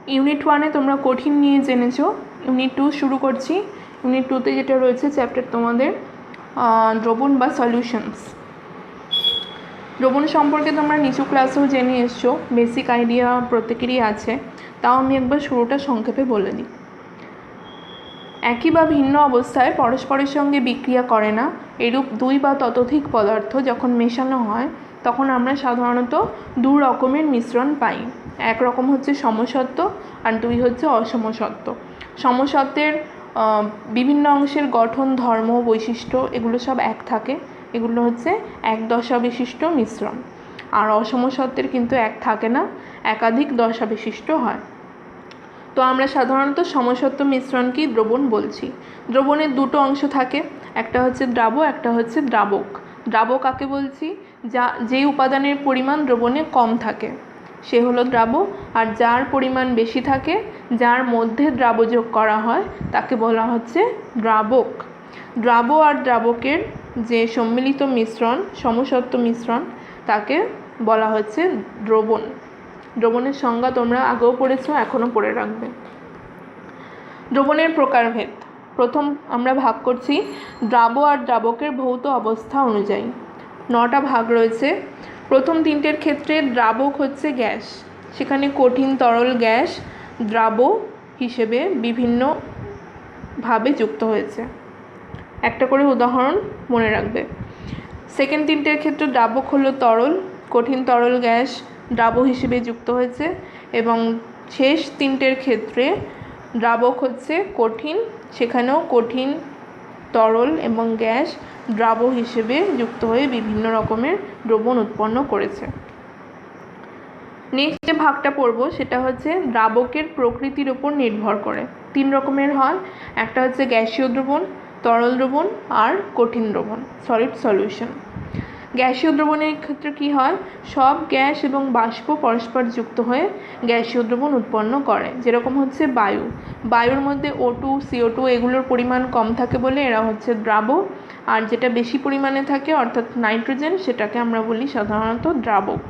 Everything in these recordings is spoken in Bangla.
ইউনিট 1-এ তোমরা কঠিন নিয়ে জেনেছো। ইউনিট 2 শুরু করছি। ইউনিট 2-তে যেটা রয়েছে চ্যাপ্টার তোমাদের দ্রবণ বা সলিউশনস। দ্রবণ সম্পর্কে তোমরা নিচু ক্লাসেও জেনে এসছো, বেসিক আইডিয়া প্রত্যেকেরই আছে, তাও আমি একবার শুরুটা সংক্ষেপে বলে দিই। একই বা ভিন্ন অবস্থায় পরস্পরের সঙ্গে বিক্রিয়া করে না এরূপ দুই বা ততোধিক পদার্থ যখন মেশানো হয় তখন আমরা সাধারণত দু রকমের মিশ্রণ পাই। এক রকম হচ্ছে সমসত্ব আর দুই হচ্ছে অসমসত্ব। সমসত্বের বিভিন্ন অংশের গঠন, ধর্ম, বৈশিষ্ট্য এগুলো সব এক থাকে, এগুলো হচ্ছে এক দশা বিশিষ্ট মিশ্রণ। আর অসমসত্বের কিন্তু এক থাকে না, একাধিক দশা বিশিষ্ট হয়। তো আমরা সাধারণত সমসত্ব মিশ্রণকেই দ্রবণ বলছি। দ্রবণের দুটো অংশ থাকে, একটা হচ্ছে দ্রাব্য, একটা হচ্ছে দ্রাবক। দ্রাব্য কাকে বলছি? যে উপাদানের পরিমাণ দ্রবণে কম থাকে সে হলো দ্রাব্য, আর যার পরিমাণ বেশি থাকে, যার মধ্যে দ্রাব্য যোগ করা হয় তাকে বলা হচ্ছে দ্রাবক। দ্রাব্য আর দ্রাবকের যে সম্মিলিত মিশ্রণ, সমসত্ব মিশ্রণ, তাকে বলা হচ্ছে দ্রবণ। দ্রবণের সংজ্ঞা তোমরা আগেও পড়েছো, এখনও পড়ে রাখবে। দ্রবণের প্রকারভেদ। প্রথম আমরা ভাগ করছি দ্রাব্য আর দ্রাবকের ভৌত অবস্থা অনুযায়ী। 9টা ভাগ রয়েছে। প্রথম 3টের ক্ষেত্রে দ্রাবক হচ্ছে গ্যাস, সেখানে কঠিন তরল গ্যাস দ্রাব্য হিসেবে বিভিন্নভাবে যুক্ত হয়েছে। একটা করে উদাহরণ মনে রাখবে। সেকেন্ড 3টের ক্ষেত্রে দ্রাবক হলো তরল, কঠিন তরল গ্যাস দ্রাব্য হিসেবে যুক্ত হয়েছে, এবং শেষ 3টের ক্ষেত্রে দ্রাবক হচ্ছে কঠিন, সেখানেও কঠিন তরল এবং গ্যাস দ্রাব্য হিসেবে যুক্ত হয়ে বিভিন্ন রকমের দ্রবণ উৎপন্ন করেছে। নেক্সট যে ভাগটা পড়ব সেটা হচ্ছে দ্রাবকের প্রকৃতির উপর নির্ভর করে। 3 রকমের হয়, একটা হচ্ছে গ্যাসীয় দ্রবণ, তরল দ্রবণ আর কঠিন দ্রবণ, সলিড সলিউশন। গ্যাসীয় দ্রবণের ক্ষেত্রে কি হয়? সব গ্যাস এবং বাষ্প পরস্পর যুক্ত হয়ে গ্যাসীয় দ্রবণ উৎপন্ন করে। যেরকম হচ্ছে বায়ু, বায়ুর মধ্যে O2, CO2 এগুলোর পরিমাণ কম থাকে বলে এরা হচ্ছে দ্রাব্য, আর যেটা বেশি পরিমাণে থাকে অর্থাৎ নাইট্রোজেন, সেটাকে আমরা বলি সাধারণত দ্রাবক।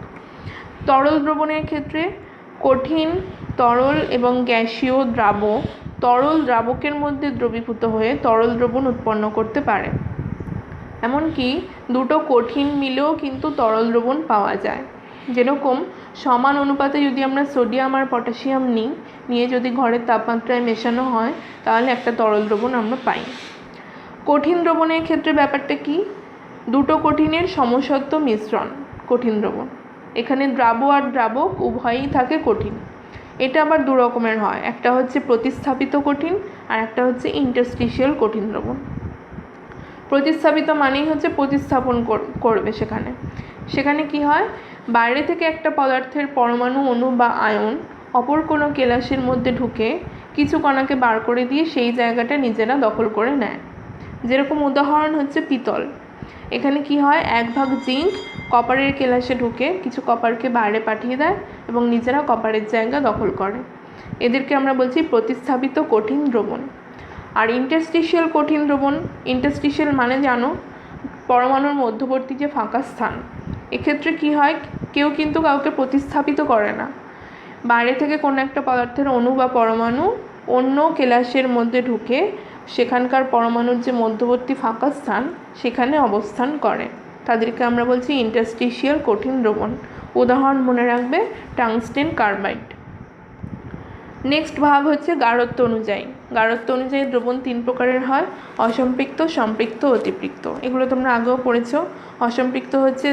তরল দ্রবণের ক্ষেত্রে কঠিন তরল এবং গ্যাসীয় দ্রাব্য তরল দ্রাবকের মধ্যে দ্রবীভূত হয়ে তরল দ্রবণ উৎপন্ন করতে পারে। এমনকি দুটো কঠিন মিলেও কিন্তু তরল দ্রবণ পাওয়া যায়। যেরকম সমান অনুপাতে যদি আমরা সোডিয়াম আর পটাশিয়াম নিয়ে যদি ঘরের তাপমাত্রায় মেশানো হয় তাহলে একটা তরল দ্রবণ আমরা পাই। কঠিন দ্রবণের ক্ষেত্রে ব্যাপারটা কি? দুটো কঠিনের সমসত্ব মিশ্রণ কঠিন দ্রবণ। এখানে দ্রাব্য আর দ্রাবক উভয়ই থাকে কঠিন। এটা আবার দু রকমের হয়, একটা হচ্ছে প্রতিস্থাপিত কঠিন আর একটা হচ্ছে ইন্টারস্টিশিয়াল কঠিন দ্রবণ। প্রতিস্থাপিত মানেই হচ্ছে প্রতিস্থাপন করবে। সেখানে কি হয়? বাইরে থেকে একটা পদার্থের পরমাণু, অণু বা আয়ন অপর কোনো কেলাসের মধ্যে ঢুকে কিছু কণাকে বার করে দিয়ে সেই জায়গাটা নিজেরা দখল করে নেয়। যেরকম উদাহরণ হচ্ছে পিতল। এখানে কি হয়? 1 ভাগ জিঙ্ক কপারের কেলাসে ঢুকে কিছু কপারকে বাইরে পাঠিয়ে দেয় এবং নিজেরা কপারের জায়গা দখল করে। এদেরকে আমরা বলছি প্রতিস্থাপিত কঠিন দ্রবণ। আর ইন্টারস্টিশিয়াল কঠিন দ্রবণ, ইন্টারস্টিশিয়াল মানে জানো পরমাণুর মধ্যবর্তী যে ফাঁকা স্থান। এক্ষেত্রে কি হয়? কেউ কিন্তু কাউকে প্রতিস্থাপিত করে না। বাইরে থেকে কোনো একটা পদার্থের অণু বা পরমাণু অন্য কেলাসের মধ্যে ঢুকে সেখানকার পরমাণুর যে মধ্যবর্তী ফাঁকা স্থান সেখানে অবস্থান করে। তাদেরকে আমরা বলছি ইন্টারস্টিশিয়াল কঠিন দ্রবণ। উদাহরণ মনে রাখবে টাংস্টেন কার্বাইড। নেক্সট ভাগ হচ্ছে গাঢ়ত্ব অনুযায়ী। গাঢ়ত্ব অনুযায়ী দ্রবণ 3 প্রকারের হয়, অসম্পৃক্ত, সম্পৃক্ত, অতিপৃক্ত। এগুলো তোমরা আগেও পড়েছো। অসম্পৃক্ত হচ্ছে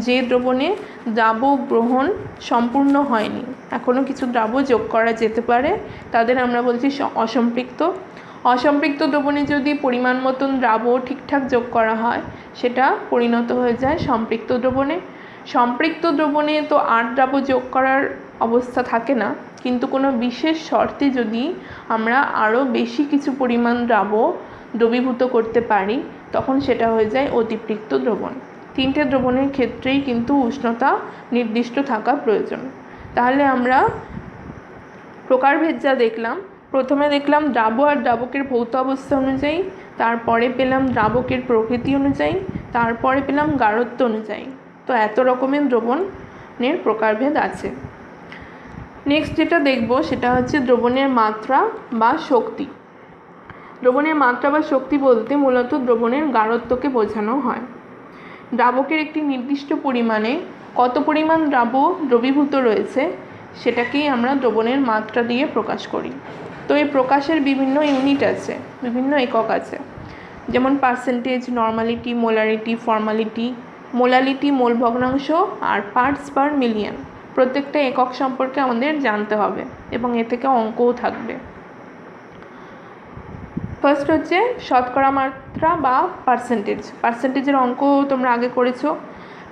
যে দ্রবণে দ্রাব্য গ্রহণ সম্পূর্ণ হয়নি, এখনও কিছু দ্রাব্য যোগ করা যেতে পারে, তাদের আমরা বলছি অসম্পৃক্ত। অসম্পৃক্ত দ্রবণে যদি পরিমাণ মতন দ্রাব্য ঠিকঠাক যোগ করা হয় সেটা পরিণত হয়ে যায় সম্পৃক্ত দ্রবণে। সম্পৃক্ত দ্রবণে তো আর দ্রাব্য যোগ করার অবস্থা থাকে না, কিন্তু কোনো বিশেষ শর্তে যদি আমরা আরও বেশি কিছু পরিমাণ দ্রাব্য দ্রবীভূত করতে পারি তখন সেটা হয়ে যায় অতিপৃক্ত দ্রবণ। 3টে দ্রবণের ক্ষেত্রেই কিন্তু উষ্ণতা নির্দিষ্ট থাকা প্রয়োজন। তাহলে আমরা প্রকারভেদ যা দেখলাম, প্রথমে দেখলাম দ্রাব্য আর দ্রাবকের ভৌত অবস্থা অনুযায়ী, তারপরে পেলাম দ্রাবকের প্রকৃতি অনুযায়ী, তারপরে পেলাম গাঢ়ত্ব অনুযায়ী। তো এত রকমের দ্রবণের প্রকারভেদ আছে। নেক্সট যেটা দেখব সেটা হচ্ছে দ্রবণের মাত্রা বা শক্তি। দ্রবণের মাত্রা বা শক্তি বলতে মূলত দ্রবণের গাঢ়ত্বকে বোঝানো হয়। দ্রাবকের একটি নির্দিষ্ট পরিমাণে কত পরিমাণ দ্রবীভূত রয়েছে সেটাকেই আমরা দ্রবণের মাত্রা দিয়ে প্রকাশ করি। তো এই প্রকাশের বিভিন্ন ইউনিট আছে, বিভিন্ন একক আছে, যেমন percentage, normality, molarity, formality. Molality mole ভগ্নাংশ আর পার্টস পার মিলিয়ন, প্রত্যেকটা একক সম্পর্কে আমাদের জানতে হবে এবং এ থেকে অঙ্কও থাকবে। ফার্স্ট হচ্ছে শতকরা মাত্রা বা পার্সেন্টেজ। পার্সেন্টেজের অঙ্ক তোমরা আগে করেছো।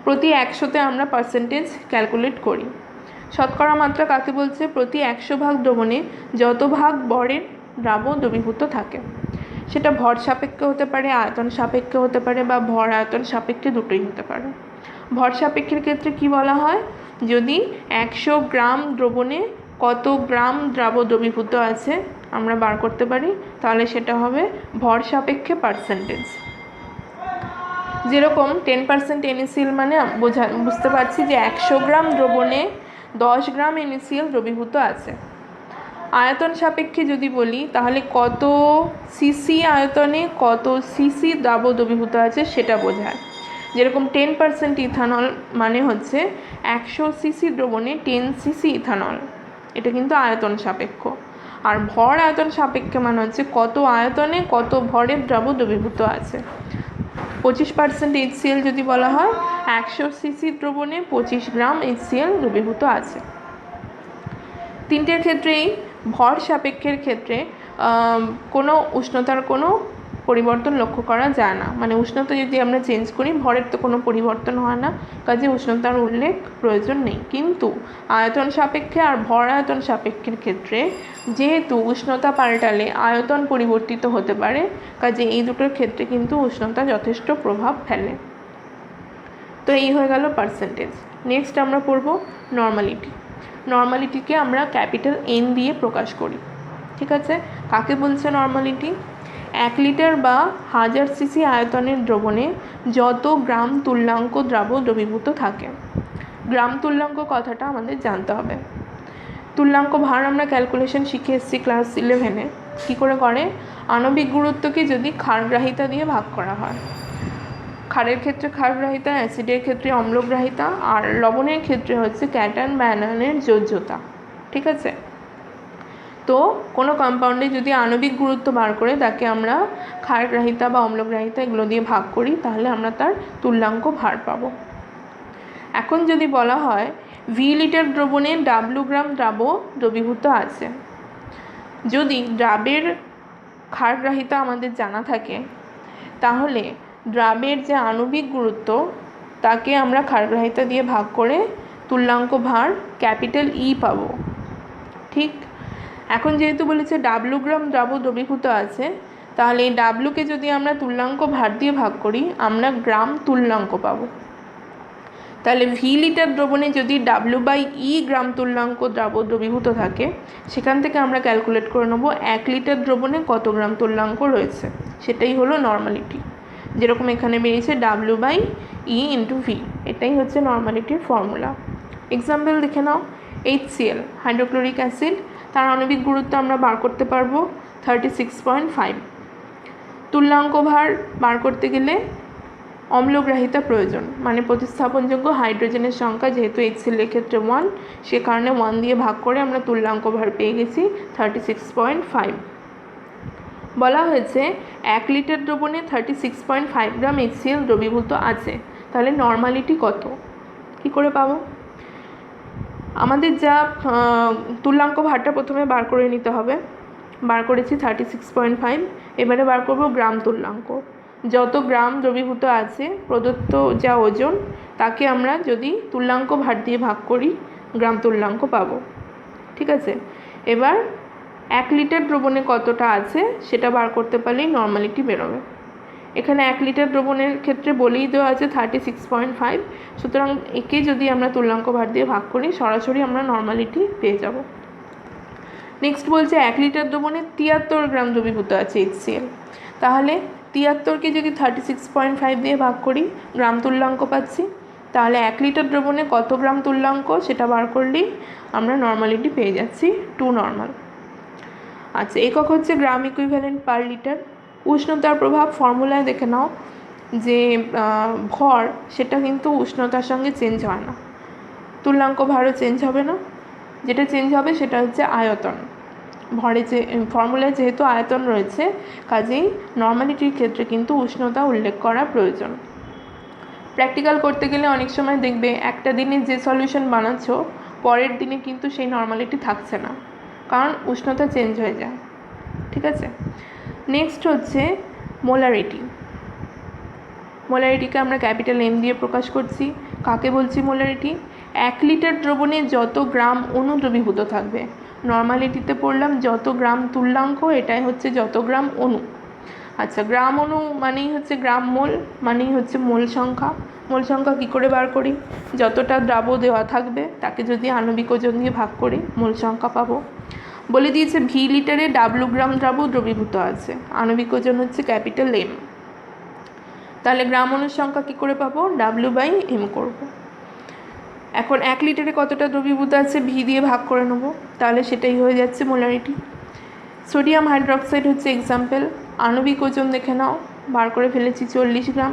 প্রতি 100তে আমরা পার্সেন্টেজ ক্যালকুলেট করি। শতকরা মাত্রা কাকে বলছে? প্রতি 100 ভাগ দ্রবণে যত ভাগ ভরের দ্রবীভূত থাকে, সেটা ভর সাপেক্ষে হতে পারে, আয়তন সাপেক্ষে হতে পারে, বা ভর আয়তন সাপেক্ষে দুটোই হতে পারে। ভর সাপেক্ষের ক্ষেত্রে কি বলা হয়? যদি 100 গ্রাম দ্রবণে কত গ্রাম দ্রবীভূত আছে আমরা বার করতে পারি, তাহলে সেটা হবে ভর সাপেক্ষে পার্সেন্টেজ। যেরকম 10% NaCl মানে বুঝতে পারছি যে 100 গ্রাম দ্রবণে 10 গ্রাম NaCl দ্রবীভূত আছে। আয়তন সাপেক্ষে যদি বলি তাহলে কত সিসি আয়তনে কত সিসি দ্রবীভূত আছে সেটা বোঝায়। যেরকম 10% ইথানল মানে হচ্ছে 100 সিসি দ্রবণে 10 সিসি ইথানল, এটা কিন্তু আয়তন সাপেক্ষ। আর ভর আয়তন সাপেক্ষে মানে হচ্ছে কত আয়তনে কত ভরের দ্রবীভূত আছে। 25% HCl যদি বলা হয় 100 সিসি দ্রবণে 25 গ্রাম HCl দ্রবীভূত আছে। তিনটের ক্ষেত্রেই ভর সাপেক্ষের ক্ষেত্রে কোনো উষ্ণতার কোনো পরিবর্তন লক্ষ্য করা যায় না। মানে উষ্ণতা যদি আমরা চেঞ্জ করি ভরের তো কোনো পরিবর্তন হয় না, কাজে উষ্ণতার উল্লেখ প্রয়োজন নেই। কিন্তু আয়তন সাপেক্ষে আর ভর আয়তন সাপেক্ষের ক্ষেত্রে যেহেতু উষ্ণতা পাল্টালে আয়তন পরিবর্তিত হতে পারে, কাজে এই দুটোর ক্ষেত্রে কিন্তু উষ্ণতা যথেষ্ট প্রভাব ফেলে। তো এই হয়ে গেল পার্সেন্টেজ। নেক্সট আমরা পড়ব নর্মালিটি। নর্মালিটিকে আমরা ক্যাপিটাল N দিয়ে প্রকাশ করি। ঠিক আছে, কাকে বলছে নর্মালিটি? 1 লিটার বা 1000 সিসি আয়তনের দ্রবণে যত গ্রাম তুল্যাঙ্ক দ্রবীভূত থাকে। গ্রাম তুল্যাঙ্ক কথাটা আমাদের জানতে হবে। তুল্যাঙ্ক ভার আমরা ক্যালকুলেশন শিখে এসেছি ক্লাস 11-এ। কী করে করে? আণবিক গুরুত্বকে যদি ক্ষারগ্রাহিতা দিয়ে ভাগ করা হয়, ক্ষারের ক্ষেত্রে ক্ষারগ্রাহিতা, অ্যাসিডের ক্ষেত্রে অম্লগ্রাহিতা, আর লবণের ক্ষেত্রে হচ্ছে ক্যাটায়ন বা অ্যানায়নের যোজ্যতা। ঠিক আছে, তো কোনো কম্পাউন্ডে যদি আণবিক গুরুত্ব বার করে তাকে আমরা ক্ষারগ্রাহিতা বা অম্লগ্রাহিতা এগুলো দিয়ে ভাগ করি, তাহলে আমরা তার তুল্যাঙ্ক ভার পাবো। এখন যদি বলা হয় ভি লিটার দ্রবণে W গ্রাম দ্রবীভূত আছে, যদি দ্রাবের ক্ষারগ্রাহিতা আমাদের জানা থাকে তাহলে দ্রাবের যে আণবিক গুরুত্ব তাকে আমরা ক্ষারগ্রাহিতা দিয়ে ভাগ করে তুল্যাঙ্ক ভার ক্যাপিটাল E পাবো। ঠিক, এখন যেহেতু বলেছে W গ্রাম দ্রবীভূত আছে, তাহলে এই ডাব্লুকে যদি আমরা তুল্যাঙ্ক ভার দিয়ে ভাগ করি আমরা গ্রাম তুল্যাঙ্ক পাবো। তাহলে ভি লিটার দ্রবণে যদি W/E গ্রাম তুল্যাঙ্ক দ্রবীভূত থাকে, সেখান থেকে আমরা ক্যালকুলেট করে নেব 1 লিটার দ্রবণে কত গ্রাম তুল্যাঙ্ক রয়েছে, সেটাই হলো নর্মালিটি। যেরকম এখানে বেরিয়েছে W/E × V, এটাই হচ্ছে নর্মালিটির ফর্মুলা। এক্সাম্পল দেখে নাও, HCl হাইড্রোক্লোরিক অ্যাসিড, তার আণবিক গুরুত্ব আমরা বার করতে পারবো 36.5। তুল্যাঙ্ক ভার বার করতে গেলে অম্লগ্রাহিতা প্রয়োজন, মানে প্রতিস্থাপনযোগ্য হাইড্রোজেনের সংখ্যা যেহেতু HCl এর ক্ষেত্রে 1, সে কারণে 1 দিয়ে ভাগ করে আমরা তুল্যাঙ্ক ভার পেয়ে গেছি 36.5। বলা হয়েছে 1 লিটার দ্রবণে 36.5 গ্রাম HCl দ্রবীভূত আছে, তাহলে নর্মালিটি কত, কি করে পাবো? আমাদের যা তুল্যাঙ্ক ভারটা প্রথমে বার করে নিতে হবে। বার করেছি 36.5, এবারে বার করব গ্রাম তুল্যাঙ্ক। যত গ্রাম দ্রবীভূত আছে প্রদত্ত যা ওজন, তাকে আমরা যদি তুল্যাঙ্ক ভার দিয়ে ভাগ করি গ্রাম তুল্যাঙ্ক পাবো। ঠিক আছে, এবার 1 লিটার দ্রবণে কতটা আছে সেটা বার করতে পারলেই নর্মালিটি বেরোবে। এখানে 1 লিটার দ্রবণের ক্ষেত্রে বলেই দেওয়া আছে 36.5, সুতরাং একে যদি আমরা তুল্যাঙ্ক ভার দিয়ে ভাগ করি সরাসরি আমরা নর্মালিটি পেয়ে যাব। নেক্সট বলছে 1 লিটার দ্রবণে 73 গ্রাম দ্রবীভূত আছে HCl, তাহলে 73কে যদি 36.5 দিয়ে ভাগ করি গ্রাম তুল্যাঙ্ক পাচ্ছি, তাহলে 1 লিটার দ্রবণে কত গ্রাম তুল্যাঙ্ক সেটা বার করলেই আমরা নর্মালিটি পেয়ে যাচ্ছি 2 নর্মাল। আচ্ছা, একক হচ্ছে গ্রাম ইকুইভ্যালেন্ট পার লিটার। উষ্ণতার প্রভাব ফর্মুলায় দেখে নাও যে ভর সেটা কিন্তু উষ্ণতার সঙ্গে চেঞ্জ হয় না, তুল্যাঙ্ক ভারও চেঞ্জ হবে না, যেটা চেঞ্জ হবে সেটা হচ্ছে আয়তন। ভরে যে ফর্মুলায় যেহেতু আয়তন রয়েছে, কাজেই নর্মালিটির ক্ষেত্রে কিন্তু উষ্ণতা উল্লেখ করা প্রয়োজন। প্র্যাকটিক্যাল করতে গেলে অনেক সময় দেখবে একটা দিনে যে সলিউশন বানাচ্ছ পরের দিনে কিন্তু সেই নর্মালিটি থাকছে না, কারণ উষ্ণতা চেঞ্জ হয়ে যায়। ঠিক আছে, নেক্সট হচ্ছে মোলারিটি। মোলারিটিকে আমরা ক্যাপিটাল এম দিয়ে প্রকাশ করছি। কাকে বলছি মোলারিটি? 1 লিটার দ্রবণে যত গ্রাম অণু দ্রবীভূত থাকবে। নর্মালিটিতে পড়লাম যত গ্রাম তুল্যাঙ্ক, এটাই হচ্ছে যত গ্রাম অণু। আচ্ছা, গ্রাম অণু মানেই হচ্ছে গ্রাম মোল, মানেই হচ্ছে মোল সংখ্যা। মোল সংখ্যা কী করে বার করি? যতটা দ্রাব দেওয়া থাকবে তাকে যদি আণবিক ওজন দিয়ে ভাগ করি মোল সংখ্যা পাবো। বলে দিয়েছে ভি লিটারে ডাব্লু গ্রাম দ্রাব দ্রবীভূত আছে, আণবিক ওজন হচ্ছে ক্যাপিটাল এম। তাহলে গ্রাম অণুর সংখ্যা কী করে পাবো? W/m করব। এখন 1 লিটারে কতটা দ্রবীভূত আছে ভি দিয়ে ভাগ করে নেবো, তাহলে সেটাই হয়ে যাচ্ছে মোলারিটি। সোডিয়াম হাইড্রোক্সাইড হচ্ছে এক্সাম্পল। আণবিক ওজন দেখে নাও, বার করে ফেলেছি 40 গ্রাম।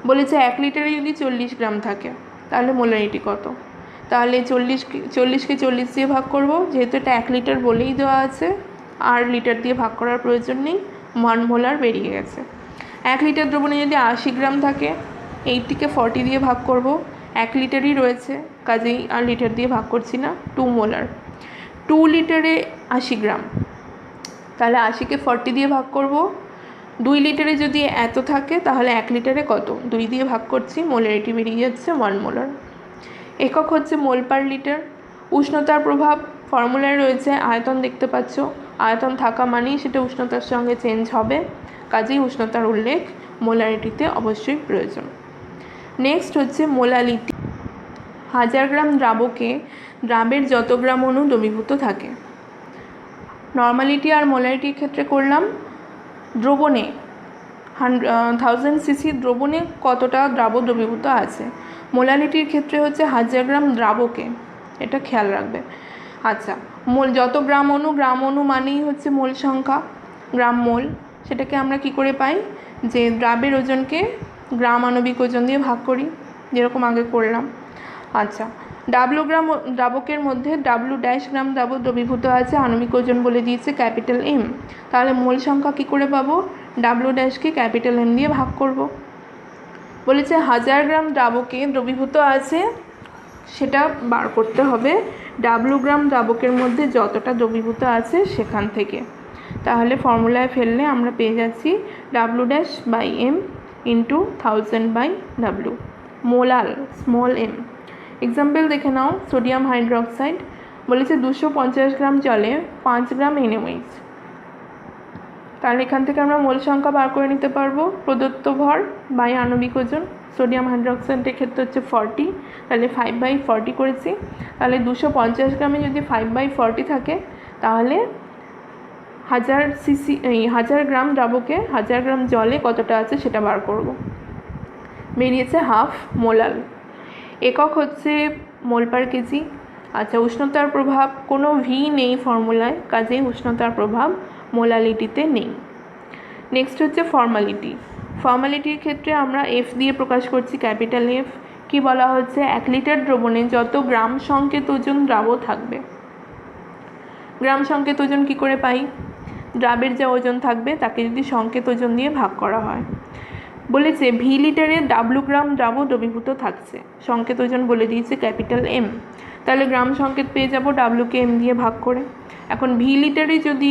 বলেছে 1 লিটারে যদি 40 গ্রাম থাকে তাহলে মোলারিটি কত? তাহলে 40কে 40 দিয়ে ভাগ করব, যেহেতু এটা 1 লিটার বলেই দেওয়া আছে, আর লিটার দিয়ে ভাগ করার প্রয়োজন নেই, 1 মোলার বেরিয়ে গেছে। 1 লিটার দ্রবণে যদি 80 গ্রাম থাকে, 80কে 40 দিয়ে ভাগ করব, 1 লিটারই রয়েছে, কাজেই আর লিটার দিয়ে ভাগ করছি না, 2 মোলার। 2 লিটারে 80 গ্রাম, তাহলে 80কে 40 দিয়ে ভাগ করব। 2 লিটারে যদি এত থাকে তাহলে 1 লিটারে কত? 2 দিয়ে ভাগ করছি, মোলারিটি বেরিয়ে যাচ্ছে 1 মোলার। একক হচ্ছে মোল পার লিটার। উষ্ণতার প্রভাব ফর্মুলায় রয়েছে, আয়তন দেখতে পাচ্ছ, আয়তন থাকা মানেই সেটা উষ্ণতার সঙ্গে চেঞ্জ হবে, কাজেই উষ্ণতার উল্লেখ মোলারিটিতে অবশ্যই প্রয়োজন। নেক্সট হচ্ছে মোলালিটি। 1000 গ্রাম দ্রাবকে দ্রাবের যত গ্রাম অণু দ্রবীভূত থাকে। নর্মালিটি আর মোলারিটির ক্ষেত্রে করলাম দ্রবণে 1000 সিসি দ্রবণে কতটা দ্রাব দ্রবীভূত আছে। মোলালিটির ক্ষেত্রে হচ্ছে 1000 গ্রাম দ্রাবকে, এটা খেয়াল রাখবে। আচ্ছা, মোল যত গ্রাম অণু মানেই হচ্ছে মোল সংখ্যা, গ্রাম মোল। সেটাকে আমরা কি করে পাই? যে দ্রাবের ওজনকে গ্রাম আণবিক ওজন দিয়ে ভাগ করি, যেরকম আগে করলাম। আচ্ছা, ডাব্লু গ্রাম দ্রাবকের মধ্যে W' গ্রাম দ্রাব দ্রবীভূত আছে, আণবিক ওজন বলে দিয়েছে ক্যাপিটাল এম। তাহলে মোল সংখ্যা কী করে পাবো? W' ক্যাপিটাল এম দিয়ে ভাগ করব। বলেছে 1000 গ্রাম দ্রাবকে দ্রবীভূত আছে, সেটা বার করতে হবে W গ্রাম দ্রাবকের মধ্যে যতটা দ্রবীভূত আছে সেখান থেকে। তাহলে ফর্মুলায় ফেললে আমরা পেয়ে যাচ্ছি W'/m into 1000/W, মোলাল small m। Example দেখে নাও, সোডিয়াম হাইড্রোক্সাইড। বলেছে 250 গ্রাম জলে 5 গ্রাম NaOH। তাহলে এখান থেকে আমরা মোল সংখ্যা বার করে নিতে পারবো, প্রদত্ত ভর বাই আণবিক ওজন। সোডিয়াম হাইড্রোক্সাইডের ক্ষেত্রে হচ্ছে 40, তাহলে 5/40 করেছি। তাহলে 250 গ্রামে যদি 5/40 থাকে তাহলে 1000 গ্রাম দ্রাবকে 1000 গ্রাম জলে কতটা আছে সেটা বার করব। বেরিয়েছে হাফ মোলাল। একক হচ্ছে মোল পার কেজি। আচ্ছা, উষ্ণতার প্রভাব কোনো ভি নেই ফর্মুলায়, কাজেই উষ্ণতার প্রভাব মোলালিটিতে নেই। নেক্সট হচ্ছে ফর্মালিটি। ফর্মালিটির ক্ষেত্রে আমরা এফ দিয়ে প্রকাশ করছি, ক্যাপিটাল এফ। কি বলা হচ্ছে? 1 লিটার দ্রবণে যত গ্রাম সংকেত ওজন দ্রাব থাকবে। গ্রাম সংকেত ওজন কী করে পাই? দ্রাবের যা ওজন থাকবে তাকে যদি সংকেত ওজন দিয়ে ভাগ করা হয়। বলেছে ভি লিটারে W গ্রাম দ্রাব দ্রবীভূত থাকছে, সংকেত ওজন বলে দিয়েছে ক্যাপিটাল এম। তাহলে গ্রাম সংকেত পেয়ে যাব W-কে m দিয়ে ভাগ করে। এখন ভি লিটারে যদি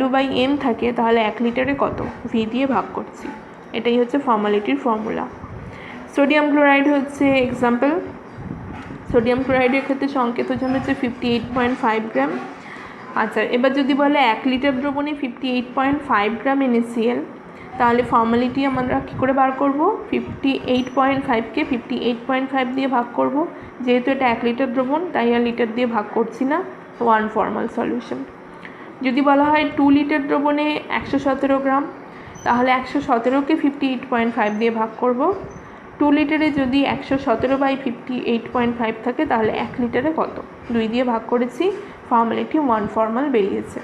W/m থাকে তাহলে 1 লিটারে কত? ভি দিয়ে ভাগ করছি। এটাই হচ্ছে ফর্মালিটির ফর্মুলা। সোডিয়াম ক্লোরাইড হচ্ছে এক্সাম্পল। সোডিয়াম ক্লোরাইডের ক্ষেত্রে সংকেত ওজন হচ্ছে 58.5 গ্রাম। আচ্ছা, এবার যদি বলে 1 লিটার দ্রবণে 58.5 গ্রাম NaCl, তাহলে ফর্মালিটি আমরা কী করে বার করব? 58.5কে 58.5 দিয়ে ভাগ করব। যেহেতু এটা 1 লিটার দ্রবণ তাই আর লিটার দিয়ে ভাগ করছি না, 1 ফর্মাল সলিউশন। যদি বলা হয় 2 লিটার দ্রবণে 117 গ্রাম, তাহলে 117কে 58.5 দিয়ে ভাগ করব। 2 লিটারে যদি 117/58.5 থাকে তাহলে 1 লিটারে কত? 2 দিয়ে ভাগ করেছি, ফর্মালিটি 1 ফর্মাল বেরিয়েছে।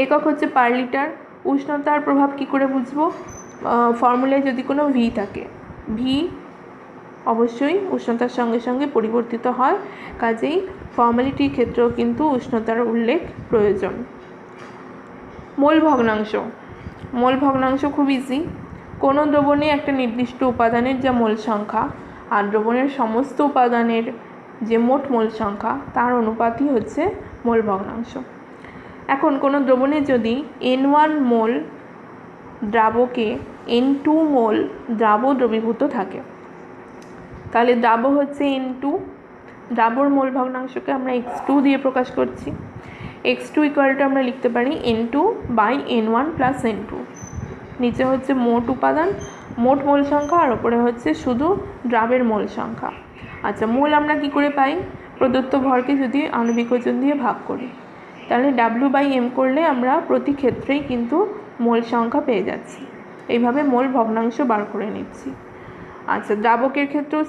একক হচ্ছে পার লিটার। উষ্ণতার প্রভাব কি করে বুঝবো? ফর্মুলায় যদি কোনো ভি থাকে, ভি অবশ্যই উষ্ণতার সঙ্গে সঙ্গে পরিবর্তিত হয়, কাজেই ফর্মালিটির ক্ষেত্রেও কিন্তু উষ্ণতার উল্লেখ প্রয়োজন। মোল ভগ্নাংশ। মোল ভগ্নাংশ খুব ইজি। কোনো দ্রবণে একটা নির্দিষ্ট উপাদানের যা মোল সংখ্যা আর দ্রবণের সমস্ত উপাদানের যে মোট মোল সংখ্যা তার অনুপাতই হচ্ছে মোল ভগ্নাংশ। এখন কোনো দ্রবণে যদি N1 মোল দ্রাবকে N2 মোল দ্রাব দ্রবীভূত থাকে, তাহলে দ্রাব হচ্ছে N2, দ্রাবর মোল ভগ্নাংশকে আমরা x2 দিয়ে প্রকাশ করছি। x2 ইকুয়ালটা আমরা লিখতে পারি N2/N1 প্লাস N2। নিচে হচ্ছে মোট উপাদান, মোট মোল সংখ্যা, আর ওপরে হচ্ছে শুধু দ্রাবের মোল সংখ্যা। আচ্ছা, মোল আমরা কি করে পাই? প্রদত্ত ভরকে যদি আণবিক ওজন দিয়ে ভাগ করি, তাহলে W/M করলে আমরা প্রতি ক্ষেত্রেই কিন্তু মোল সংখ্যা পেয়ে যাচ্ছি। এইভাবে মোল ভগ্নাংশ বার করে নিচ্ছি। আচ্ছা, দ্রাবকের ক্ষেত্রেও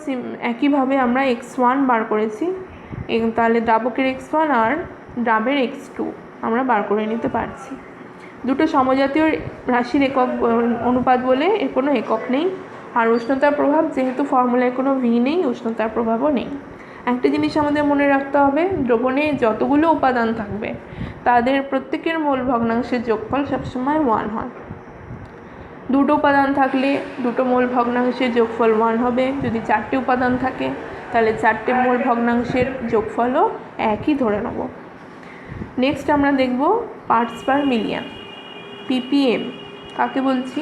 একইভাবে আমরা x1 বার করেছি, তাহলে দ্রাবকের x1 আর দ্রাবের x2 আমরা বার করে নিতে পারছি। দুটো সমজাতীয় রাশির একক অনুপাত বলে এর কোনো একক নেই। আর উষ্ণতার প্রভাব, যেহেতু ফর্মুলায় কোনো ভি নেই, উষ্ণতার প্রভাবও নেই। একটা জিনিস আমাদের মনে রাখতে হবে, দ্রবণে যতগুলো উপাদান থাকবে তাদের প্রত্যেকের মোল ভগ্নাংশের যোগফল সবসময় 1 হয়। দুটো উপাদান থাকলে দুটো মোল ভগ্নাংশের যোগফল 1 হবে। যদি 4টে উপাদান থাকে তাহলে 4টে মোল ভগ্নাংশের যোগফলও একই ধরে নেব। নেক্সট আমরা দেখব পার্টস পার মিলিয়ন, ppm। কাকে বলছি?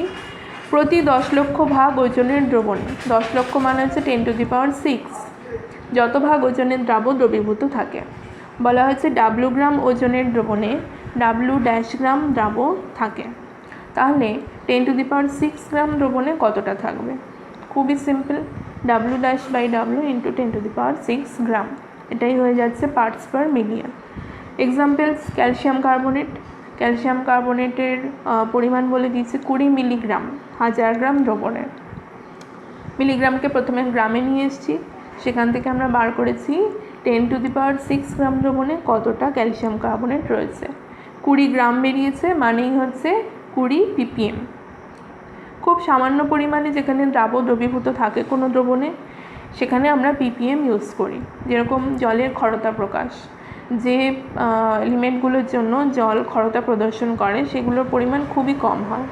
প্রতি 10 লক্ষ ভাগ ওজনের দ্রবণে, 10 লক্ষ মানে হচ্ছে 10⁶, যত ভাগ ওজনের দ্রাব দ্রবীভূত থাকে, বলা হয়েছে W গ্রাম ওজনের দ্রবণে W' গ্রাম দ্রাব থাকে, তাহলে 10⁶ গ্রাম দ্রবণে কতটা থাকবে? খুবই সিম্পল, W'/W × 10⁶ গ্রাম, এটাই হয়ে যাচ্ছে parts per million. Examples, calcium carbonate. Calcium কার্বনেটের পরিমাণ বলে দিয়েছে 20 মিলিগ্রাম 1000 গ্রাম দ্রবণে। মিলিগ্রামকে প্রথমে গ্রামে নিয়ে এসেছি, সেখান থেকে আমরা বার করেছি 10⁶ গ্রাম দ্রবণে কতটা ক্যালসিয়াম কার্বনেট রয়েছে। 20 গ্রাম বেরিয়েছে, মানেই হচ্ছে 20 ppm। খুব সামান্য পরিমাণে যেখানে দ্রাব দ্রবীভূত থাকে কোনো দ্রবণে, সেখানে আমরা ppm ইউজ করি। যেরকম জলের ক্ষরতা প্রকাশ, যে এলিমেন্টগুলোর জন্য জল ক্ষরতা প্রদর্শন করে সেগুলোর পরিমাণ খুবই কম হয়,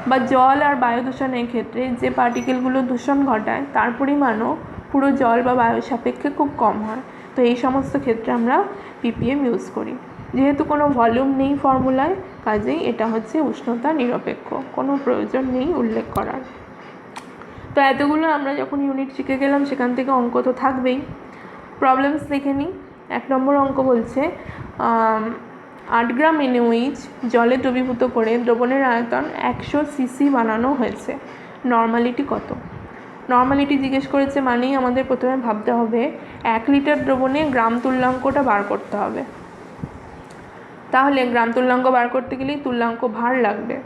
বা জল আর বায়ু দূষণের ক্ষেত্রে যে পার্টিকেলগুলো দূষণ ঘটায় তার পরিমাণও পুরো জল বা বায়ুর সাপেক্ষে খুব কম হয়। তো এই সমস্ত ক্ষেত্রে আমরা ppm ইউজ করি। যেহেতু কোনো ভলিউম নেই ফর্মুলায়, কাজেই এটা হচ্ছে উষ্ণতা নিরপেক্ষ, কোনো প্রয়োজন নেই উল্লেখ করার। তো এতগুলো আমরা যখন ইউনিট শিখে গেলাম, সেখান থেকে অঙ্ক তো থাকবেই। প্রবলেমস দেখে নিই। 1 নম্বর অঙ্ক বলছে 8 গ্রাম NaOH জলে দ্রবীভূত করে দ্রবণের আয়তন 100 cc বানানো হয়েছে, নর্মালিটি কত? নর্মালিটি জিজ্ঞেস করেছে মানেই আমাদের প্রথমে ভাবতে হবে 1 লিটার দ্রবণে গ্রাম তুল্যাঙ্কটা বার করতে হবে। তাহলে গ্রাম তুল্যাঙ্ক বার করতে গেলেই তুল্যাঙ্ক ভার লাগবে।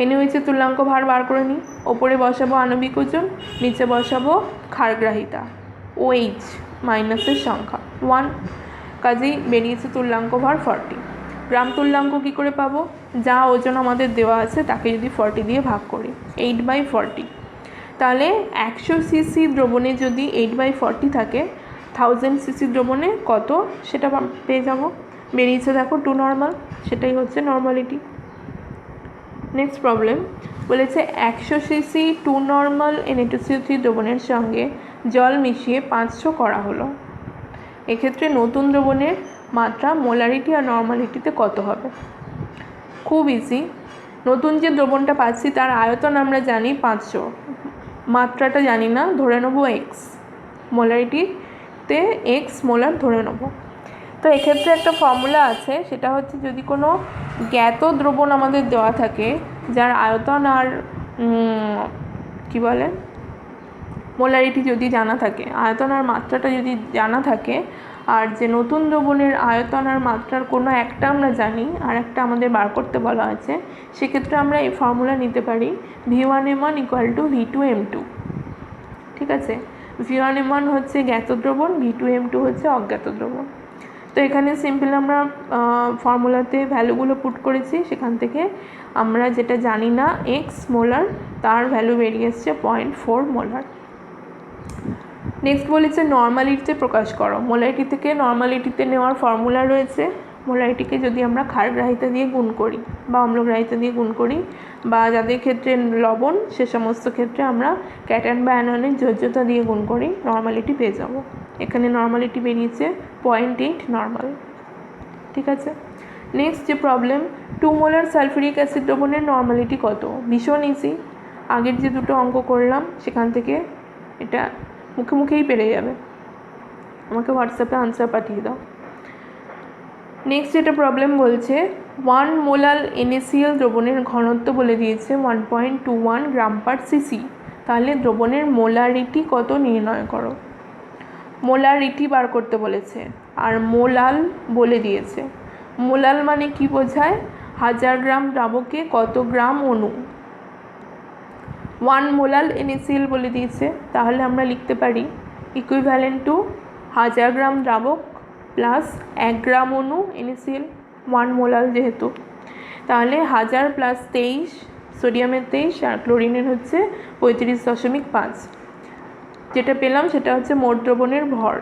NaOH এর তুল্যাঙ্ক ভার বার করে নিই। ওপরে বসাবো আণবিক ওজন, নিচে বসাবো ক্ষারগ্রাহিতা OH মাইনাসের সংখ্যা 1, কাজেই বেরিয়েছে তুল্যাঙ্ক ভার 40। গ্রাম তুল্যাঙ্ক কী করে পাবো? যা ওজন আমাদের দেওয়া আছে তাকে যদি 40 দিয়ে ভাগ করি, 8/40, তাহলে 100 সিসি দ্রবণে যদি 8/40 থাকে, 1000 সিসি দ্রবণে কত সেটা পেয়ে যাব। বেরিয়েছে দেখো 2 নর্মাল, সেটাই হচ্ছে নর্মালিটি। নেক্সট প্রবলেম বলেছে 100 সিসি 2 নর্মাল Na2CO3 দ্রবণের সঙ্গে জল মিশিয়ে 500 করা হলো। এক্ষেত্রে নতুন দ্রবণের মাত্রা মোলারিটি আর নর্মালিটিতে কত হবে? খুব ইজি। নতুন যে দ্রবণটা পাচ্ছি তার আয়তন আমরা জানি 500, মাত্রাটা জানি না, ধরে নেব x, মোলারিটিতে x মোলার ধরে নেব। তো এক্ষেত্রে একটা ফর্মুলা আছে, সেটা হচ্ছে যদি কোনো জ্ঞাত দ্রবণ আমাদের দেওয়া থাকে যার আয়তন আর কি বলে মোলারিটি যদি জানা থাকে, আয়তন আর মাত্রাটা যদি জানা থাকে, আর যে নতুন দ্রবণের আয়তন আর মাত্রার কোনো একটা আমরা জানি আর একটা আমাদের বার করতে বলা আছে, সেক্ষেত্রে আমরা এই ফর্মুলা নিতে পারি V1m1 = V2m2। ঠিক আছে। V1M1 হচ্ছে জ্ঞাত দ্রবণ, V2M2 হচ্ছে অজ্ঞাত দ্রবণ। তো এখানে সিম্পল আমরা ফর্মুলাতে ভ্যালুগুলো পুট করেছি, সেখান থেকে আমরা যেটা জানি না এক্স মোলার তার ভ্যালু বেরিয়ে এসছে 0.4 মোলার। নেক্সট বলেছে নর্মালিটিতে প্রকাশ করো। মোলারিটি থেকে নর্মালিটিতে নেওয়ার ফর্মুলা রয়েছে। মোলারিটিকে যদি আমরা ক্ষারগ্রাহিতা দিয়ে গুণ করি বা অম্লগ্রাহিতা দিয়ে গুণ করি, বা যাদের ক্ষেত্রে লবণ সে সমস্ত ক্ষেত্রে আমরা ক্যাটায়ন বা অ্যানায়নের যোজ্যতা দিয়ে গুণ করি, নর্মালিটি পেয়ে যাব। এখানে নর্মালিটি বেরিয়েছে 0.8 নর্মাল। ঠিক আছে। নেক্সট যে প্রবলেম, 2 মোলার সালফিউরিক অ্যাসিড দ্রবণের নর্মালিটি কত? ভীষণ ইজি, আগের যে দুটো অঙ্ক করলাম সেখান থেকে এটা মুখে মুখেই পেরে যাবে। আমাকে হোয়াটসঅ্যাপে আনসার পাঠিয়ে দাও। নেক্সট যেটা প্রবলেম বলছে 1 মোলার NaCl দ্রবণের ঘনত্ব বলে দিয়েছে 1.21 গ্রাম পার সিসি। তাহলে দ্রবণের মোলারিটি কত নির্ণয় করো। মোলারিটি বার করতে বলেছে আর মোলাল বলে দিয়েছে। মোলাল মানে কি বোঝায়? 1000 গ্রাম দ্রাবকে কত গ্রাম অণু। 1 মোলার NaCl বলে দিয়েছে, তাহলে আমরা লিখতে পারি ইকুইভ্যালেন্ট টু 1000 গ্রাম দ্রাবক প্লাস 1 গ্রাম অণু NaCl, 1 মোলার যেহেতু। তাহলে 1000 প্লাস 23, সোডিয়ামের 23 আর ক্লোরিনের হচ্ছে 35.5। যেটা পেলাম সেটা হচ্ছে মোট দ্রবণের ভর।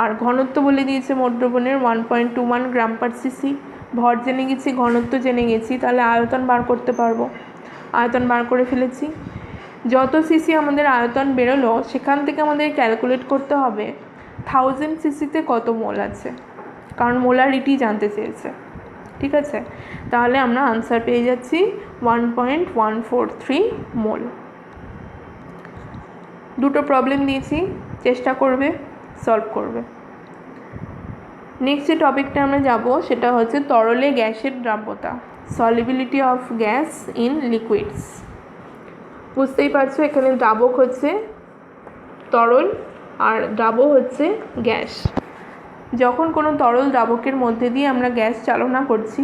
আর ঘনত্ব বলে দিয়েছে মোট দ্রবণের 1.21 গ্রাম পার সিসি। ভর জেনে গেছি, ঘনত্ব জেনে গেছি, তাহলে আয়তন বার করতে পারবো। আয়তন বার করে ফেলেছি। যত সিসি আমাদের আয়তন বেরোলো সেখান থেকে আমাদের ক্যালকুলেট করতে হবে 1000 সিসিতে কত মোল আছে, কারণ মোলারিটি জানতে চেয়েছে। ঠিক আছে, তাহলে আমরা আনসার পেয়ে যাচ্ছি 1.143 মোল। দুটো প্রবলেম দিয়েছি, চেষ্টা করবে সলভ করবে। নেক্সট যে টপিকটা আমরা যাব সেটা হচ্ছে তরলে গ্যাসের দ্রাব্যতা, solubility of gas in liquids. বুঝতেই পারছো এখানে দ্রাবক হচ্ছে তরল আর দ্রাবক হচ্ছে গ্যাস। যখন কোনো তরল দ্রাবকের মধ্যে দিয়ে আমরা গ্যাস চালনা করছি,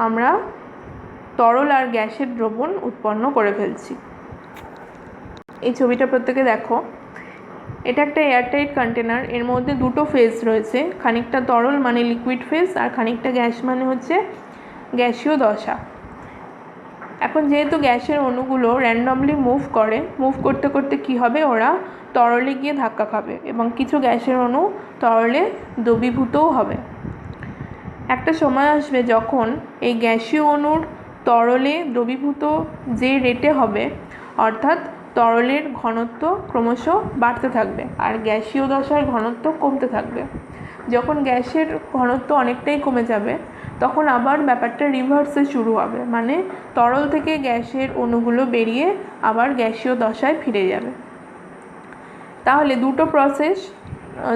আমরা তরল আর গ্যাসের দ্রবণ উৎপন্ন করে ফেলছি। এই ছবিটা প্রত্যেকে দেখো। এটা একটা এয়ারটাইট কন্টেনার, এর মধ্যে দুটো ফেজ রয়েছে, খানিকটা তরল মানে লিকুইড ফেজ আর খানিকটা গ্যাস মানে হচ্ছে গ্যাসীয় দশা। এখন যেহেতু গ্যাসের অণুগুলো র্যান্ডমলি মুভ করতে করতে কী হবে, ওরা তরলে গিয়ে ধাক্কা খাবে এবং কিছু গ্যাসের অণু তরলে দ্রবীভূতও হবে। একটা সময় আসবে যখন এই গ্যাসীয় অণুর তরলে দ্রবীভূত যে রেটে হবে, অর্থাৎ তরলের ঘনত্ব ক্রমশ বাড়তে থাকবে আর গ্যাসীয় দশার ঘনত্ব কমতে থাকবে। যখন গ্যাসের ঘনত্ব অনেকটাই কমে যাবে তখন আবার ব্যাপারটা রিভার্সে শুরু হবে, মানে তরল থেকে গ্যাসের অণুগুলো বেরিয়ে আবার গ্যাসীয় দশায় ফিরে যাবে। তাহলে দুটো প্রসেস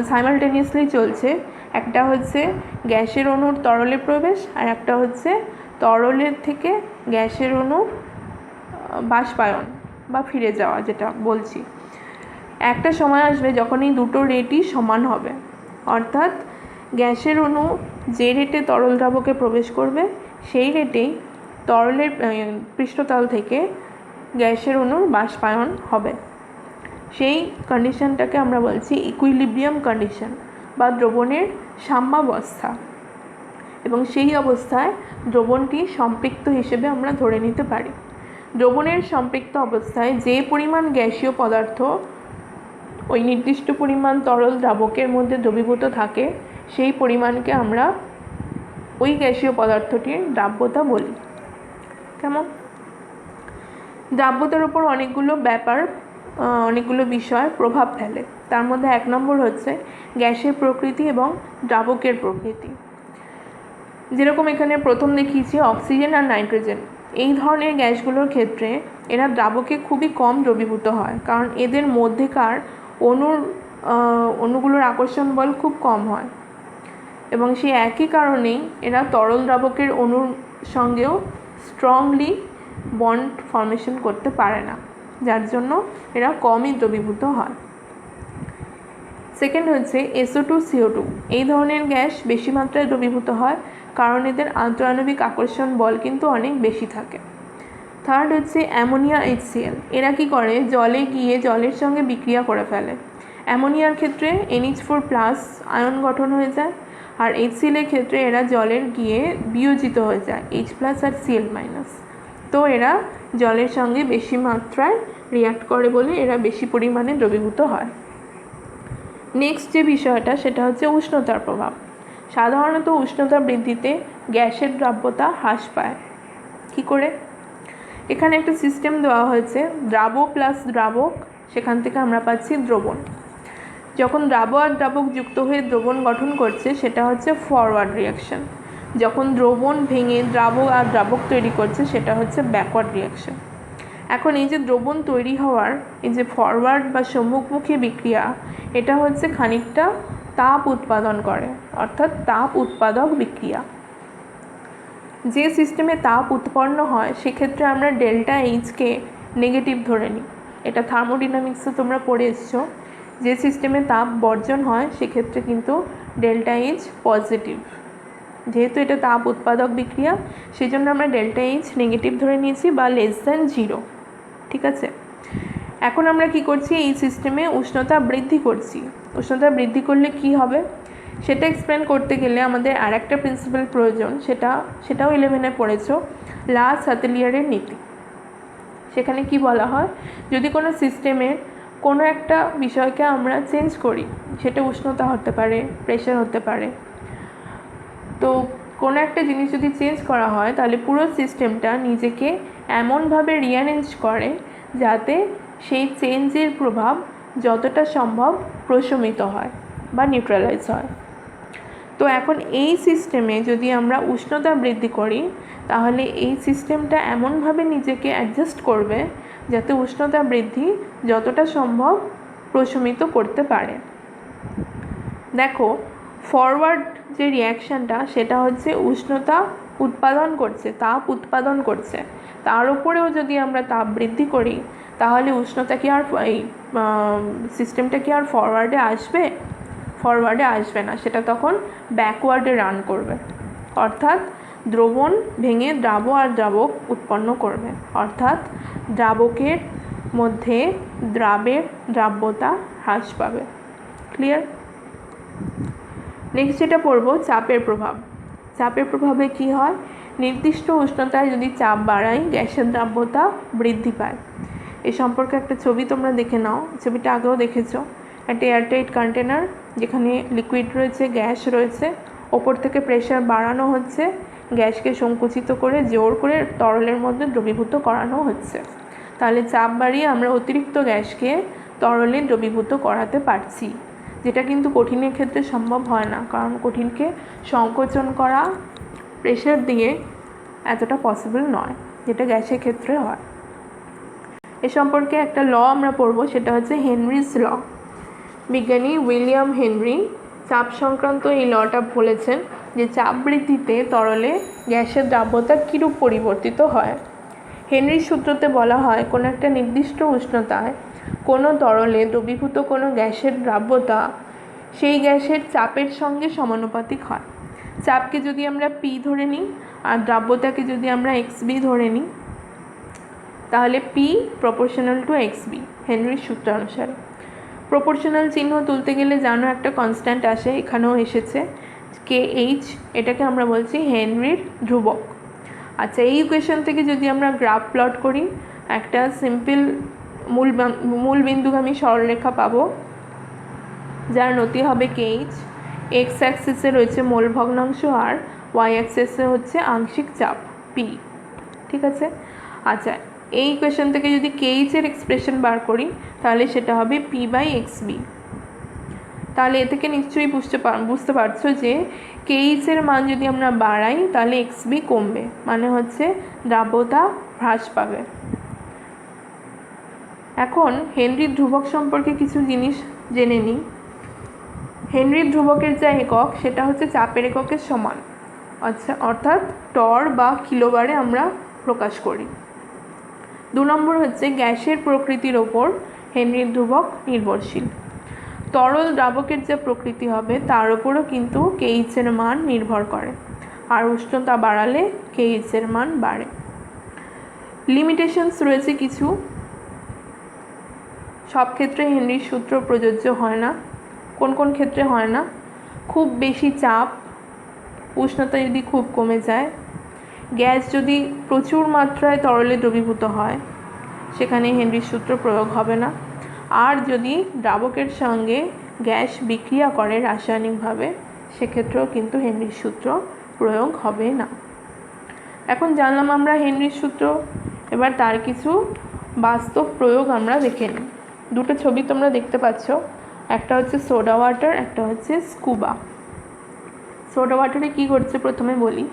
সাইমালটেনিয়াসলি চলছে, একটা হচ্ছে গ্যাসের অণুর তরলে প্রবেশ আর একটা হচ্ছে তরলের থেকে গ্যাসের অণুর বাষ্পায়ন বা ফিরে যাওয়া, যেটা বলছি। একটা সময় আসবে যখন এই দুটো রেটই সমান হবে, অর্থাৎ গ্যাসের অণু যে রেটে তরল দ্রাবকে প্রবেশ করবে সেই রেটেই তরলের পৃষ্ঠতল থেকে গ্যাসের অণুর বাষ্পায়ন হবে। সেই কন্ডিশনটাকে আমরা বলছি ইকুইলিব্রিয়াম কন্ডিশন বা দ্রবণের সাম্যাবস্থা, এবং সেই অবস্থায় দ্রবণটি সম্পৃক্ত হিসেবে আমরা ধরে নিতে পারি। দ্রবণের সম্পৃক্ত অবস্থায় যে পরিমাণ গ্যাসীয় পদার্থ ওই নির্দিষ্ট পরিমাণ তরল দ্রাবকের মধ্যে দ্রবীভূত থাকে, সেই পরিমাণকে আমরা ওই গ্যাসীয় পদার্থটির দ্রাব্যতা বলি। কেমন? দ্রাব্যতার উপর অনেকগুলো বিষয় প্রভাব ফেলে। তার মধ্যে 1 নম্বর হচ্ছে গ্যাসের প্রকৃতি এবং দ্রাবকের প্রকৃতি। যেরকম এখানে প্রথম দেখিয়েছি অক্সিজেন আর নাইট্রোজেন, এই ধরনের গ্যাসগুলোর ক্ষেত্রে এরা দ্রাবকে খুবই কম দ্রবীভূত হয়, কারণ এদের মধ্যেকার অণুগুলোর আকর্ষণ বল খুব কম হয় এবং সেই একই কারণেই এরা তরল দ্রাবকের অণুর সঙ্গেও স্ট্রংলি বন্ড ফর্মেশন করতে পারে না, যার জন্য এরা কমই দ্রবীভূত হয়। সেকেন্ড হচ্ছে SO2CO2, এই ধরনের গ্যাস বেশি মাত্রায় দ্রবীভূত হয় কারণ এদের আন্তঃআণবিক আকর্ষণ বল কিন্তু অনেক বেশি থাকে। থার্ড হচ্ছে অ্যামোনিয়া HCl। এরা কি করে, জলে গিয়ে জলের সঙ্গে বিক্রিয়া করে ফেলে। অ্যামোনিয়ার ক্ষেত্রে NH4+ আয়ন গঠন হয়ে যায়, আর HCl এর ক্ষেত্রে এরা জলের গিয়ে বিয়োজিত হয়ে যায় H+ আর Cl-। তো এরা জলের সঙ্গে বেশি মাত্রায় রিয়াক্ট করে বলে এরা বেশি পরিমাণে দ্রবীভূত হয়। নেক্সট যে বিষয়টা সেটা হচ্ছে উষ্ণতার প্রভাব। সাধারণত উষ্ণতা বৃদ্ধিতে গ্যাসের দ্রাব্যতা হ্রাস পায়। কী করে? এখানে একটা সিস্টেম দেওয়া হয়েছে, দ্রাব প্লাস দ্রাবক, সেখান থেকে আমরা পাচ্ছি দ্রবণ। যখন দ্রাব আর দ্রাবক যুক্ত হয়ে দ্রবণ গঠন করছে সেটা হচ্ছে ফরওয়ার্ড রিয়াকশন। যখন দ্রবণ ভেঙে দ্রাব আর দ্রাবক তৈরি করছে সেটা হচ্ছে ব্যাকওয়ার্ড রিয়াকশন। এখন এই যে দ্রবণ তৈরি হওয়ার এই যে ফরওয়ার্ড বা সম্মুখমুখী বিক্রিয়া, এটা হচ্ছে খানিকটা তাপ উৎপাদন করে, অর্থাৎ তাপ উৎপাদক বিক্রিয়া। যে সিস্টেমে তাপ উৎপন্ন হয় সেক্ষেত্রে আমরা ΔH-কে নেগেটিভ ধরে নিই। এটা থার্মোডাইনামিক্সে তোমরা পড়ে এসছো। যে সিস্টেমে তাপ বর্জন হয় সেক্ষেত্রে কিন্তু ΔH পজিটিভ। যেহেতু এটা তাপ উৎপাদক বিক্রিয়া সেই জন্য আমরা ΔH নেগেটিভ ধরে নিয়েছি বা <0। ঠিক আছে, এখন আমরা কি করছি, এই সিস্টেমে উষ্ণতা বৃদ্ধি করছি। উষ্ণতা বৃদ্ধি করলে কি হবে সেটা এক্সপ্লেন করতে গেলে আমাদের আর একটা প্রিন্সিপাল প্রয়োজন, সেটাও 11-এ পড়েছো, লা সাতেলিয়ারের নীতি। সেখানে কি বলা হয়, যদি কোনো সিস্টেমের কোনো একটা বিষয়কে আমরা চেঞ্জ করি, সেটা উষ্ণতা হতে পারে, প্রেশার হতে পারে, তো কোনো একটা জিনিস যদি চেঞ্জ করা হয় তাহলে পুরো সিস্টেমটা নিজেকে এমনভাবে রিঅ্যারেঞ্জ করে যাতে সেই চেঞ্জের প্রভাব যতটা সম্ভব প্রশমিত হয় বা নিউট্রালাইজ হয়। তো এখন এই সিস্টেমে যদি আমরা উষ্ণতা বৃদ্ধি করি তাহলে এই সিস্টেমটা এমনভাবে নিজেকে অ্যাডজাস্ট করবে যাতে উষ্ণতা বৃদ্ধি যতটা সম্ভব প্রশমিত করতে পারে। দেখো, ফরওয়ার্ড যে রিয়াকশানটা সেটা হচ্ছে উষ্ণতা উৎপাদন করছে, তাপ উৎপাদন করছে, তার উপরেও যদি আমরা তাপ বৃদ্ধি করি তাহলে উষ্ণতা কি আর এই সিস্টেমটা কি আর ফরওয়ার্ডে আসবে? ফরওয়ার্ডে আসবে না, সেটা তখন ব্যাকওয়ার্ডে রান করবে, অর্থাৎ দ্রবণ ভেঙে দ্রাব আর দ্রাবক উৎপন্ন করবে, অর্থাৎ দ্রাবকের মধ্যে দ্রাবের দ্রাব্যতা হ্রাস পাবে। ক্লিয়ার? নেক্সট যেটা পড়বো, চাপের প্রভাব। চাপের প্রভাবে কি হয়, নির্দিষ্ট উষ্ণতায় যদি চাপ বাড়াই গ্যাসের দ্রাব্যতা বৃদ্ধি পায়। এ সম্পর্কে একটা ছবি তোমরা দেখে নাও, ছবিটা আগেও দেখেছো। একটা এয়ারটাইট কন্টেনার যেখানে লিকুইড রয়েছে, গ্যাস রয়েছে, ওপর থেকে প্রেশার বাড়ানো হচ্ছে, গ্যাসকে সংকুচিত করে জোর করে তরলের মধ্যে দ্রবীভূত করানো হচ্ছে। তাহলে চাপ বাড়িয়ে আমরা অতিরিক্ত গ্যাসকে তরলে দ্রবীভূত করাতে পারছি, যেটা কিন্তু কঠিনের ক্ষেত্রে সম্ভব হয় না, কারণ কঠিনকে সংকোচন করা প্রেশার দিয়ে এতটা পসিবল নয়, যেটা গ্যাসের ক্ষেত্রে হয়। এ সম্পর্কে একটা ল আমরা পড়বো, সেটা হচ্ছে হেনরিস ল। বিজ্ঞানী উইলিয়াম হেনরি চাপ সংক্রান্ত এই লটা বলেছেন যে চাপ বৃদ্ধিতে তরলে গ্যাসের দ্রাব্যতা কীরূপ পরিবর্তিত হয়। হেনরির সূত্রতে বলা হয়, কোনো একটা নির্দিষ্ট উষ্ণতায় কোনো তরলে দ্রবীভূত কোনো গ্যাসের দ্রাব্যতা সেই গ্যাসের চাপের সঙ্গে সমানুপাতিক হয়। চাপকে যদি আমরা P ধরে নিই আর দ্রাব্যতাকে যদি আমরা XB ধরে নিই তাহলে P প্রপোর্শনাল টু XB, হেনরির সূত্র অনুসারে। প্রপোর্শনাল চিহ্ন তুলতে গেলে জানো একটা কনস্ট্যান্ট আসে, এখানেও এসেছে KH, এটাকে আমরা বলছি হেনরির ধ্রুবক। আচ্ছা, এই ইকুয়েশন থেকে যদি আমরা গ্রাফ প্লট করি, একটা সিম্পল মূল বিন্দুগামী সরলরেখা পাবো যার নতি হবে KH। এক্স অ্যাক্সিসে রয়েছে মোল ভগ্নাংশ আর ওয়াই অ্যাক্সিসে হচ্ছে আংশিক চাপ P। ঠিক আছে, আচ্ছা, এই ইকুয়েশন থেকে যদি KH এর এক্সপ্রেশন বার করি তাহলে সেটা হবে P/XB। তাহলে এ থেকে নিশ্চয়ই বুঝতে পারছো যে KH এর মান যদি আমরা বাড়াই তাহলে XB কমবে, মানে হচ্ছে দ্রাব্যতা হ্রাস পাবে। এখন হেনরির ধ্রুবক সম্পর্কে কিছু জিনিস জেনে নিই। হেনরির ধ্রুবকের যা একক সেটা হচ্ছে চাপের এককের সমান, আচ্ছা, অর্থাৎ টর বা কিলোবারে আমরা প্রকাশ করি। 2 নম্বর হচ্ছে গ্যাসের প্রকৃতির ওপর হেনরির ধ্রুবক নির্ভরশীল। তরল দ্রাবকের যে প্রকৃতি হবে তার উপরও কিন্তু KH এর মান নির্ভর করে, আর উষ্ণতা বাড়ালে KH এর মান বাড়ে। লিমিটেশনস রয়েছে কিছু, সব ক্ষেত্রে হেনরির সূত্র প্রযোজ্য হয় না। কোন কোন ক্ষেত্রে হয় না? খুব বেশি চাপ, উষ্ণতা যদি খুব কমে যায়, গ্যাস যদি প্রচুর মাত্রায় তরলে দ্রবীভূত হয়, সেখানে হেনরির সূত্র প্রয়োগ হবে না। আর যদি দ্রাবকের সঙ্গে গ্যাস বিক্রিয়া করে রাসায়নিকভাবে, সেক্ষেত্রেও কিন্তু হেনরির সূত্র প্রয়োগ হবে না। এখন জানলাম আমরা হেনরির সূত্র, এবার তার কিছু বাস্তব প্রয়োগ আমরা দেখে নিই। দুটো ছবি তোমরা দেখতে পাচ্ছ, একটা হচ্ছে সোডা ওয়াটার, একটা হচ্ছে স্কুবা। সোডা ওয়াটারে কী করছে প্রথমে বলি।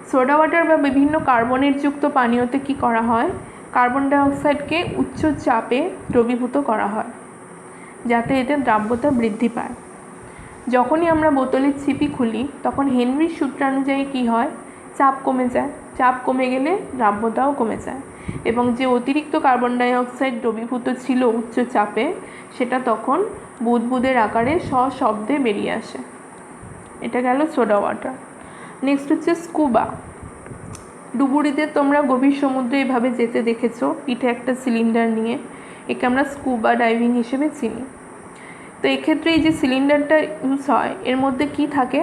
সোডা ওয়াটার বা বিভিন্ন কার্বনের যুক্ত পানীয়তে কি করা হয়? কার্বন ডাইঅক্সাইডকে উচ্চ চাপে দ্রবীভূত করা হয় যাতে এতে দ্রাব্যতা বৃদ্ধি পায়। যখনই আমরা বোতলের ছিপি খুলি তখন হেনরির সূত্রানুযায়ী কী হয়? চাপ কমে যায়। চাপ কমে গেলে দ্রাব্যতাও কমে যায় এবং যে অতিরিক্ত কার্বন ডাইঅক্সাইড দ্রবীভূত ছিল উচ্চ চাপে, সেটা তখন বুদবুদের আকারে সশব্দে বেরিয়ে আসে। এটা গেল সোডা ওয়াটার। নেক্সট হচ্ছে স্কুবা। ডুবুরিতে তোমরা গভীর সমুদ্রে এভাবে যেতে দেখেছো, পিঠে একটা সিলিন্ডার নিয়ে। একে আমরা স্কুবা ডাইভিং হিসেবে চিনি। তো এক্ষেত্রে এই যে সিলিন্ডারটা ইউজ হয়, এর মধ্যে কি থাকে?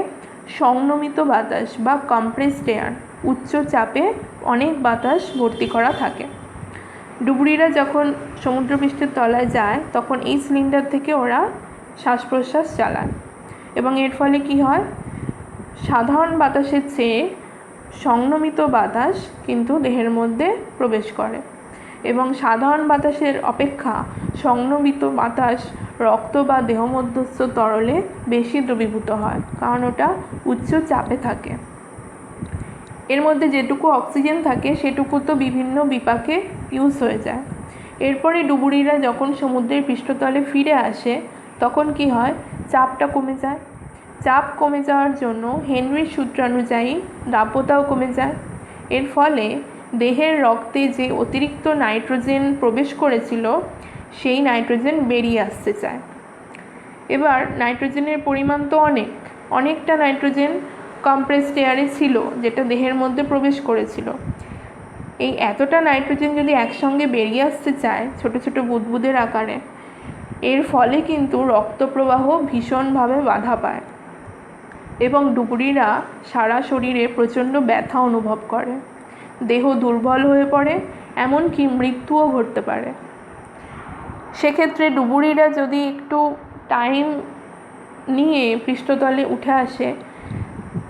সংনমিত বাতাস বা কম্প্রেসড এয়ার, উচ্চ চাপে অনেক বাতাস ভর্তি করা থাকে। ডুবুরিরা যখন সমুদ্রপৃষ্ঠের তলায় যায় তখন এই সিলিন্ডার থেকে ওরা শ্বাস প্রশ্বাস চালায় এবং এর ফলে কি হয়? সাধারণ বাতাসের চেয়ে সংনমিত বাতাস কিন্তু দেহের মধ্যে প্রবেশ করে এবং সাধারণ বাতাসের অপেক্ষা সংনমিত বাতাস রক্ত বা দেহমধ্যস্থ তরলে বেশি দ্রবীভূত হয়, কারণ ওটা উচ্চ চাপে থাকে। এর মধ্যে যেটুকু অক্সিজেন থাকে সেটুকু তো বিভিন্ন বিপাকে ইউজ হয়ে যায়। এরপরে ডুবুরিরা যখন সমুদ্রের পৃষ্ঠতলে ফিরে আসে তখন কি হয়? চাপটা কমে যায়। চাপ কমে যাওয়ার জন্য হেনরির সূত্রানুযায়ী দ্রাব্যতাও কমে যায়। এর ফলে দেহের রক্তে যে অতিরিক্ত নাইট্রোজেন প্রবেশ করেছিল, সেই নাইট্রোজেন বেরিয়ে আসতে চায়। এবার নাইট্রোজেনের পরিমাণ তো অনেকটা নাইট্রোজেন কম্প্রেসড এয়ারে ছিল, যেটা দেহের মধ্যে প্রবেশ করেছিল। এই এতটা নাইট্রোজেন যদি একসঙ্গে বেরিয়ে আসতে চায় ছোট ছোট বুদবুদের আকারে, এর ফলে কিন্তু রক্তপ্রবাহ ভীষণভাবে বাধা পায় এবং ডুবুরিরা সারা শরীরে প্রচণ্ড ব্যথা অনুভব করে, দেহ দুর্বল হয়ে পড়ে, এমনকি মৃত্যুও ঘটতে পারে। সেক্ষেত্রে ডুবুরিরা যদি একটু টাইম নিয়ে পৃষ্ঠতলে উঠে আসে,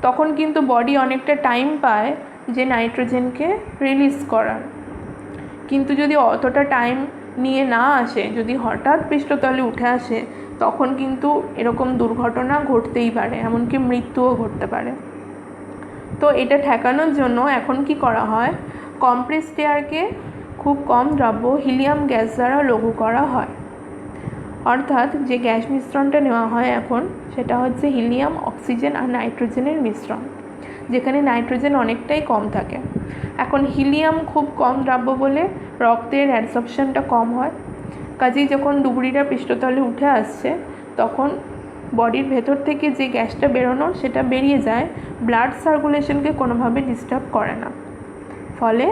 তখন কিন্তু বডি অনেকটা টাইম পায় যে নাইট্রোজেনকে রিলিজ করার। কিন্তু যদি অতটা টাইম নিয়ে না আসে, যদি হঠাৎ পৃষ্ঠতলে উঠে আসে, তখন কিন্তু এরকম দুর্ঘটনা ঘটতেই পারে, এমনকি মৃত্যুও ঘটতে পারে। তো এটা ঠেকানোর জন্য এখন কি করা হয়? কম্প্রেসড এয়ারকে খুব কম দ্রাব্য হিলিয়াম গ্যাস দ্বারা লঘু করা হয়। অর্থাৎ যে গ্যাস মিশ্রণটা নেওয়া হয় এখন, সেটা হচ্ছে হিলিয়াম, অক্সিজেন আর নাইট্রোজেনের মিশ্রণ, যেখানে নাইট্রোজেন অনেকটাই কম থাকে। এখন হিলিয়াম খুব কম দ্রাব্য বলে রক্তের অ্যাবসর্পশনটা কম হয়। কাজেই যখন ডুবুরিরা পৃষ্ঠতলে উঠে আসছে তখন বডির ভেতর থেকে যে গ্যাসটা বেরোনোর, সেটা বেরিয়ে যায়, ব্লাড সার্কুলেশনকে কোনোভাবে ডিস্টার্ব করে না। ফলে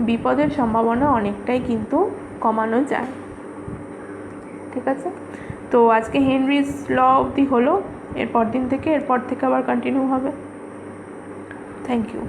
বিপদের সম্ভাবনা অনেকটাই কিন্তু কমানো যায়। ঠিক আছে, তো আজকে হেনরিস ল অবধি হলো। এরপর থেকে আবার কন্টিনিউ হবে। Thank you.